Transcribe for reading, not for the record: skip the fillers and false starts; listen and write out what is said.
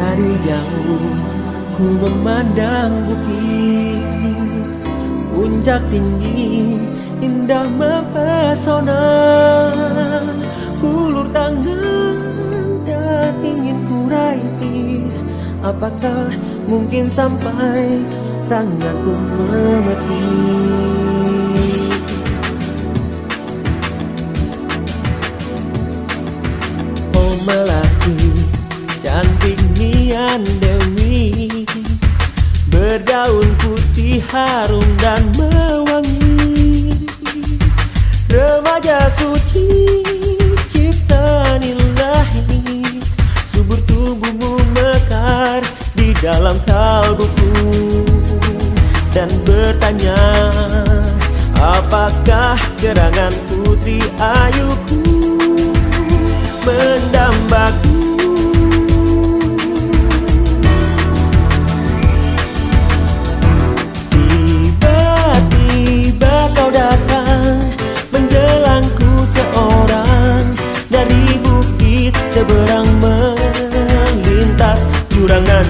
Dari jauh ku memandang bukit, puncak tinggi indah mempesona. Kulur tangan dan ingin ku raih, apakah mungkin sampai tanganku memetik? Oh melati cantik Nian Dewi, berdaun putih harum dan mewangi, remaja suci ciptaan ilahi, subur tubuhmu mekar di dalam kalbuku, dan bertanya, apakah gerangan putri ayuku mendambaku? Tiba-tiba kau datang menjelangku seorang, dari bukit seberang melintas jurangan